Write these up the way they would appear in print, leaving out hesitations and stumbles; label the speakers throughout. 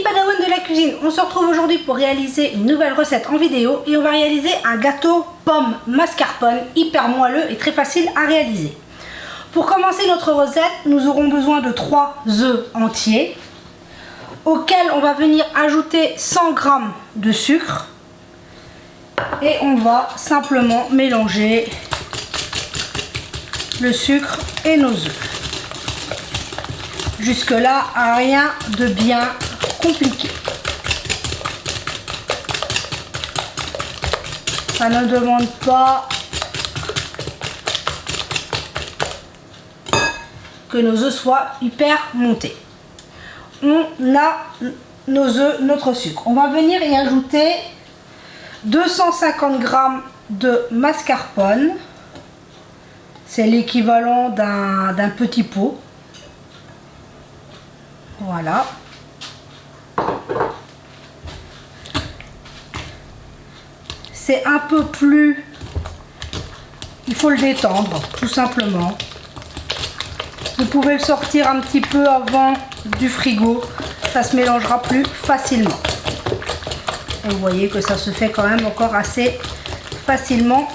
Speaker 1: Padawans de la cuisine, on se retrouve aujourd'hui pour réaliser une nouvelle recette en vidéo et on va réaliser un gâteau pomme mascarpone hyper moelleux et très facile à réaliser. Pour commencer notre recette, nous aurons besoin de 3 œufs entiers auxquels on va venir ajouter 100 g de sucre et on va simplement mélanger le sucre et nos œufs. Jusque là, rien de bien compliqué. Ça ne demande pas que nos œufs soient hyper montés. On a nos œufs, notre sucre. On va venir y ajouter 250 g de mascarpone. C'est l'équivalent d'un petit pot. Voilà. C'est un peu plus... Il faut le détendre, tout simplement. Vous pouvez le sortir un petit peu avant du frigo. Ça se mélangera plus facilement. Et vous voyez que ça se fait quand même encore assez facilement.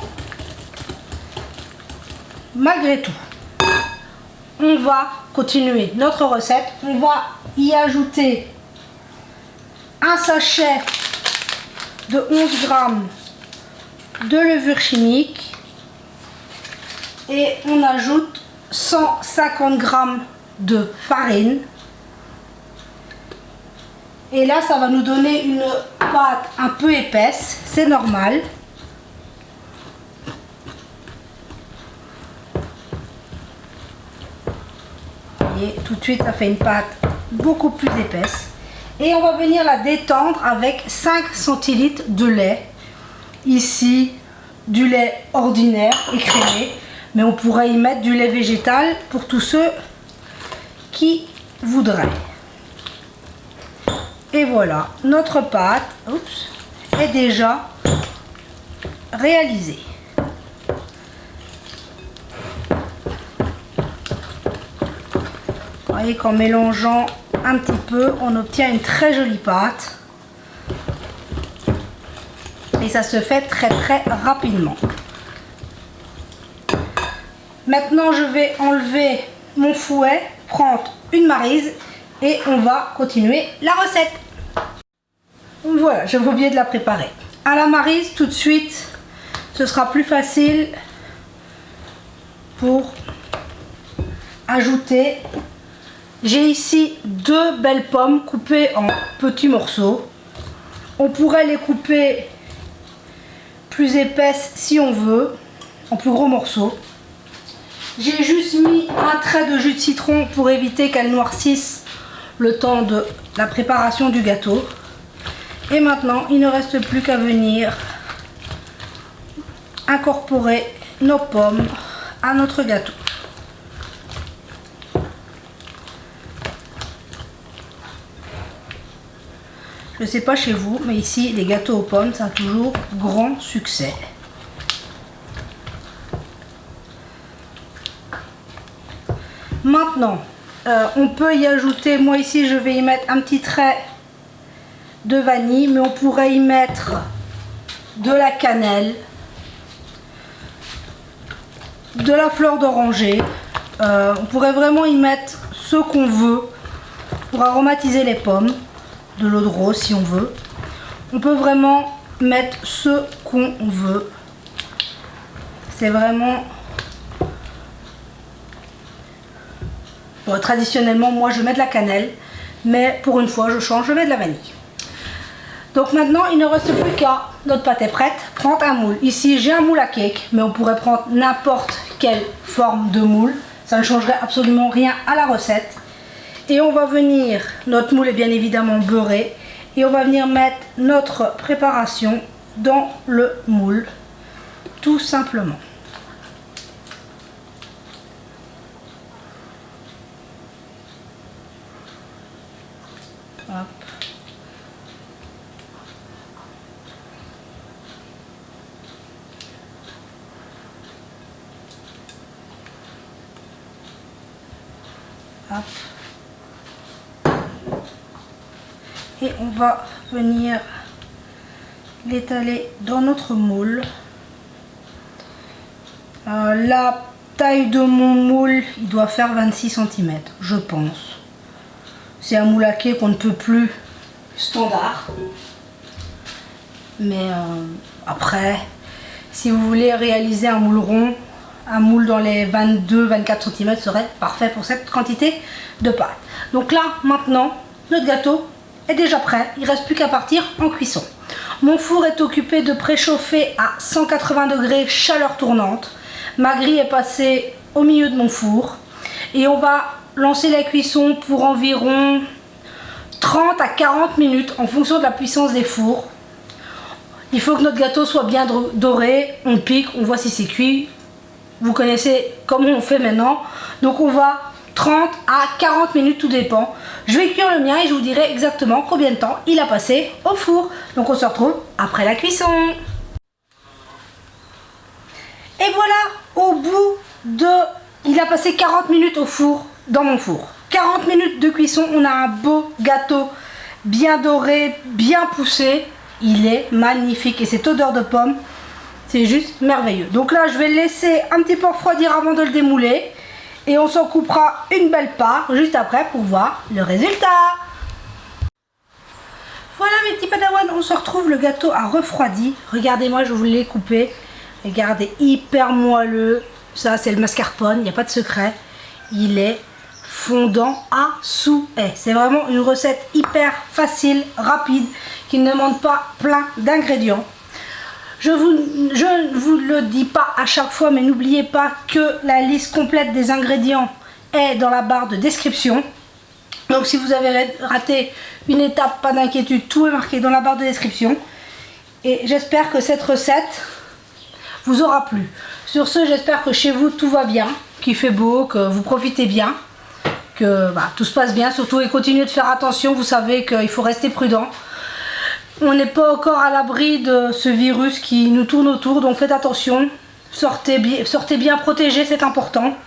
Speaker 1: Malgré tout. On va continuer notre recette. On va y ajouter un sachet de 11 g de levure chimique et on ajoute 150 g de farine. Et là, ça va nous donner une pâte un peu épaisse, c'est normal. Et tout de suite, ça fait une pâte beaucoup plus épaisse. Et on va venir la détendre avec 5 centilitres de lait. Ici, du lait ordinaire écrémé, mais on pourrait y mettre du lait végétal pour tous ceux qui voudraient. Et voilà, notre pâte est déjà réalisée. Vous voyez qu'en mélangeant un petit peu, on obtient une très jolie pâte. Et ça se fait très rapidement. Maintenant, je vais enlever mon fouet, prendre une maryse et on va continuer la recette. Voilà, j'avais oublié de la préparer. À la maryse, tout de suite, ce sera plus facile pour ajouter. J'ai ici 2 belles pommes coupées en petits morceaux. On pourrait les couper plus épaisses si on veut, en plus gros morceaux. J'ai juste mis un trait de jus de citron pour éviter qu'elles noircissent le temps de la préparation du gâteau. Et maintenant, il ne reste plus qu'à venir incorporer nos pommes à notre gâteau. Je ne sais pas chez vous, mais ici, les gâteaux aux pommes, ça a toujours grand succès. Maintenant, on peut y ajouter, moi ici, je vais y mettre un petit trait de vanille, mais on pourrait y mettre de la cannelle, de la fleur d'oranger. On pourrait vraiment y mettre ce qu'on veut pour aromatiser les pommes. De l'eau de rose si on veut. On peut vraiment mettre ce qu'on veut. C'est vraiment... Bon, traditionnellement, moi je mets de la cannelle. Mais pour une fois, je change, je mets de la vanille. Donc maintenant, il ne reste plus qu'à... Notre pâte est prête. Prendre un moule. Ici, j'ai un moule à cake. Mais on pourrait prendre n'importe quelle forme de moule. Ça ne changerait absolument rien à la recette. Et on va venir, notre moule est bien évidemment beurré, et on va venir mettre notre préparation dans le moule, tout simplement. Hop. Hop. et on va venir l'étaler dans notre moule. La taille de mon moule, il doit faire 26 cm, je pense. C'est un moule à quai qu'on ne peut plus standard. Mais après, si vous voulez réaliser un moule rond, un moule dans les 22-24 cm serait parfait pour cette quantité de pâte. Donc là, maintenant, notre gâteau est déjà prêt. Il ne reste plus qu'à partir en cuisson. Mon four est occupé de préchauffer à 180 degrés chaleur tournante. Ma grille est passée au milieu de mon four. Et on va lancer la cuisson pour environ 30 à 40 minutes en fonction de la puissance des fours. Il faut que notre gâteau soit bien doré. On pique, on voit si c'est cuit. Vous connaissez comment on fait maintenant. Donc on va 30 à 40 minutes, tout dépend. Je vais cuire le mien et je vous dirai exactement combien de temps il a passé au four. Donc on se retrouve après la cuisson. Et voilà, au bout de... Il a passé 40 minutes au four, dans mon four. 40 minutes de cuisson, on a un beau gâteau bien doré, bien poussé. Il est magnifique et cette odeur de pomme, c'est juste merveilleux. Donc là, je vais le laisser un petit peu refroidir avant de le démouler. Et on s'en coupera une belle part juste après pour voir le résultat. Voilà mes petits padawans, on se retrouve, le gâteau a refroidi. Regardez-moi, je vous l'ai coupé. Regardez, hyper moelleux. Ça, c'est le mascarpone, il n'y a pas de secret. Il est fondant à souhait. C'est vraiment une recette hyper facile, rapide, qui ne demande pas plein d'ingrédients. Je ne vous le dis pas à chaque fois, mais n'oubliez pas que la liste complète des ingrédients est dans la barre de description. Donc si vous avez raté une étape, pas d'inquiétude, tout est marqué dans la barre de description. Et j'espère que cette recette vous aura plu. Sur ce, j'espère que chez vous tout va bien, qu'il fait beau, que vous profitez bien, que tout se passe bien. Surtout, et continuez de faire attention, vous savez qu'il faut rester prudent. On n'est pas encore à l'abri de ce virus qui nous tourne autour, donc faites attention. Sortez bien protégés, c'est important.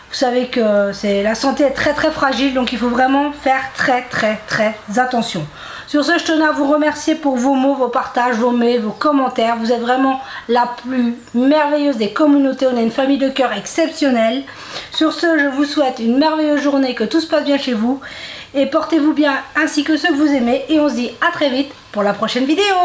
Speaker 1: Vous savez que la santé est très très fragile, donc il faut vraiment faire très attention. Sur ce, je tenais à vous remercier pour vos mots, vos partages, vos mails, vos commentaires. Vous êtes vraiment la plus merveilleuse des communautés. On est une famille de cœur exceptionnelle. Sur ce, je vous souhaite une merveilleuse journée, que tout se passe bien chez vous. Et portez-vous bien ainsi que ceux que vous aimez. Et on se dit à très vite pour la prochaine vidéo.